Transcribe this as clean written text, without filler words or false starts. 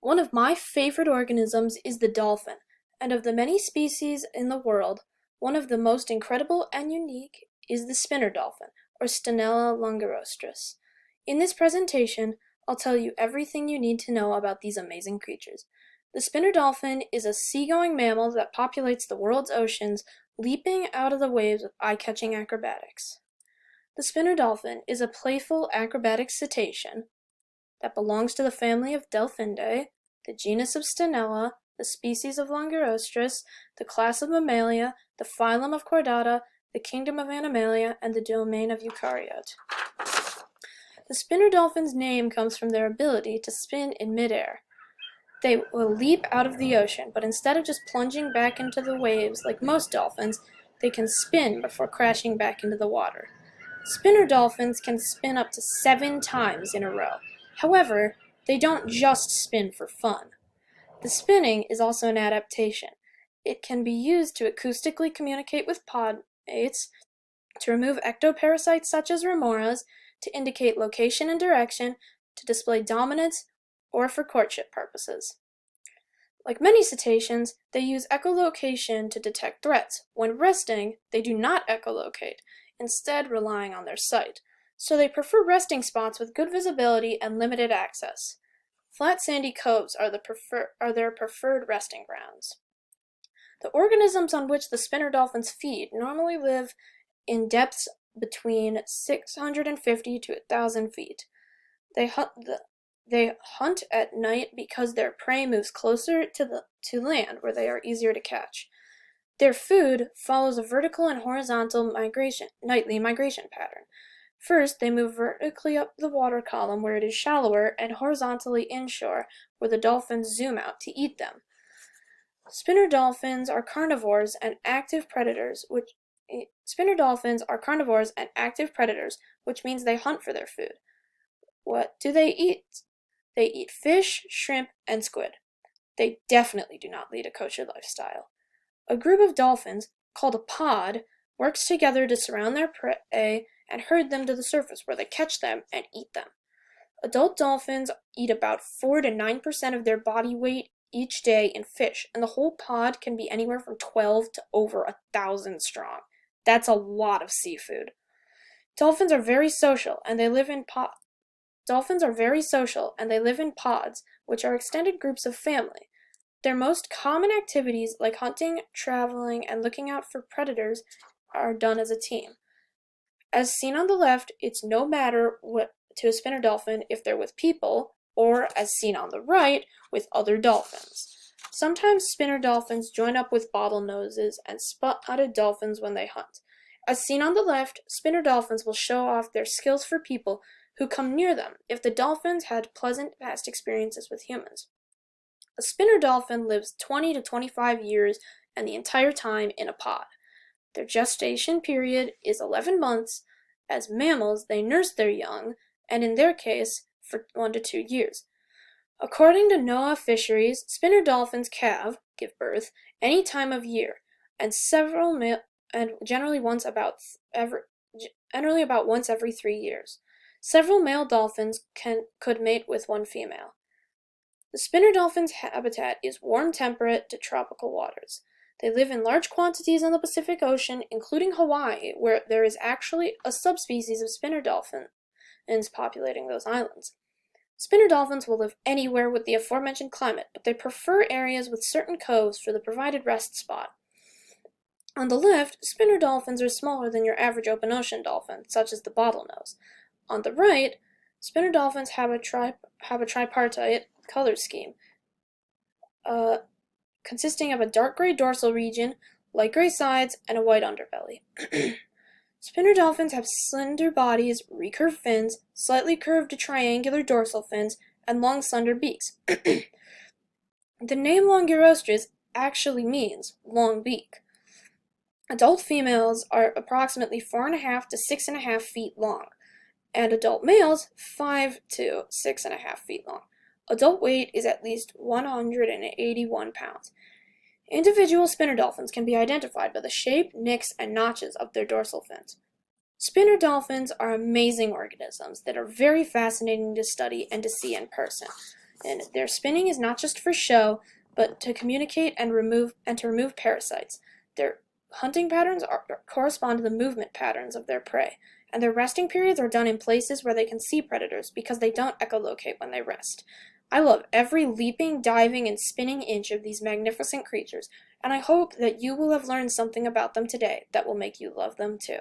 One of my favorite organisms is the dolphin, and of the many species in the world, one of the most incredible and unique is the spinner dolphin, or Stenella languirostris. In this presentation, I'll tell you everything you need to know about these amazing creatures. The spinner dolphin is a seagoing mammal that populates the world's oceans, leaping out of the waves with eye-catching acrobatics. The spinner dolphin is a playful acrobatic cetacean that belongs to the family of Delphindae, the genus of Stenella, the species of Languirostris, the class of Mammalia, the phylum of Chordata, the kingdom of Animalia, and the domain of Eukaryote. The spinner dolphin's name comes from their ability to spin in midair. They will leap out of the ocean, but instead of just plunging back into the waves like most dolphins, they can spin before crashing back into the water. Spinner dolphins can spin up to 7 times in a row. However, they don't just spin for fun. The spinning is also an adaptation. It can be used to acoustically communicate with pod mates, to remove ectoparasites such as remoras, to indicate location and direction, to display dominance, or for courtship purposes. Like many cetaceans, they use echolocation to detect threats. When resting, they do not echolocate, instead relying on their sight. So they prefer resting spots with good visibility and limited access. Flat sandy coves are their preferred resting grounds. The organisms on which the spinner dolphins feed normally live in depths between 650 to 1,000 feet. They hunt at night because their prey moves closer to land, where they are easier to catch. Their food follows a vertical and horizontal nightly migration pattern. First, they move vertically up the water column where it is shallower and horizontally inshore where the dolphins zoom out to eat them. Spinner dolphins are carnivores and active predators, which means they hunt for their food. What do they eat? They eat fish, shrimp, and squid. They definitely do not lead a kosher lifestyle. A group of dolphins, called a pod, works together to surround their prey and herd them to the surface where they catch them and eat them. Adult dolphins eat about 4 to 9% of their body weight each day in fish, and the whole pod can be anywhere from 12 to over 1,000 strong. That's a lot of seafood. Dolphins are very social, and they live in pods, which are extended groups of family. Their most common activities, like hunting, traveling, and looking out for predators, are done as a team. As seen on the left, it's no matter what to a spinner dolphin if they're with people, or, as seen on the right, with other dolphins. Sometimes spinner dolphins join up with bottlenoses and spotted dolphins when they hunt. As seen on the left, spinner dolphins will show off their skills for people who come near them if the dolphins had pleasant past experiences with humans. A spinner dolphin lives 20 to 25 years and the entire time in a pod. Their gestation period is 11 months. As mammals, they nurse their young, and in their case, for 1 to 2 years. According to NOAA Fisheries, spinner dolphins give birth, any time of year, and generally about once every 3 years. Several male dolphins could mate with one female. The spinner dolphin's habitat is warm temperate to tropical waters. They live in large quantities in the Pacific Ocean, including Hawaii, where there is actually a subspecies of spinner dolphins populating those islands. Spinner dolphins will live anywhere with the aforementioned climate, but they prefer areas with certain coves for the provided rest spot. On the left, spinner dolphins are smaller than your average open ocean dolphin, such as the bottlenose. On the right, spinner dolphins have a tripartite color scheme, consisting of a dark gray dorsal region, light gray sides, and a white underbelly. Spinner dolphins have slender bodies, recurved fins, slightly curved to triangular dorsal fins, and long slender beaks. The name Languirostris actually means long beak. Adult females are approximately 4.5 to 6.5 feet long, and adult males 5 to 6.5 feet long. Adult weight is at least 181 pounds. Individual spinner dolphins can be identified by the shape, nicks, and notches of their dorsal fins. Spinner dolphins are amazing organisms that are very fascinating to study and to see in person. And their spinning is not just for show, but to communicate and remove parasites. Their hunting patterns correspond to the movement patterns of their prey, and their resting periods are done in places where they can see predators because they don't echolocate when they rest. I love every leaping, diving, and spinning inch of these magnificent creatures, and I hope that you will have learned something about them today that will make you love them too.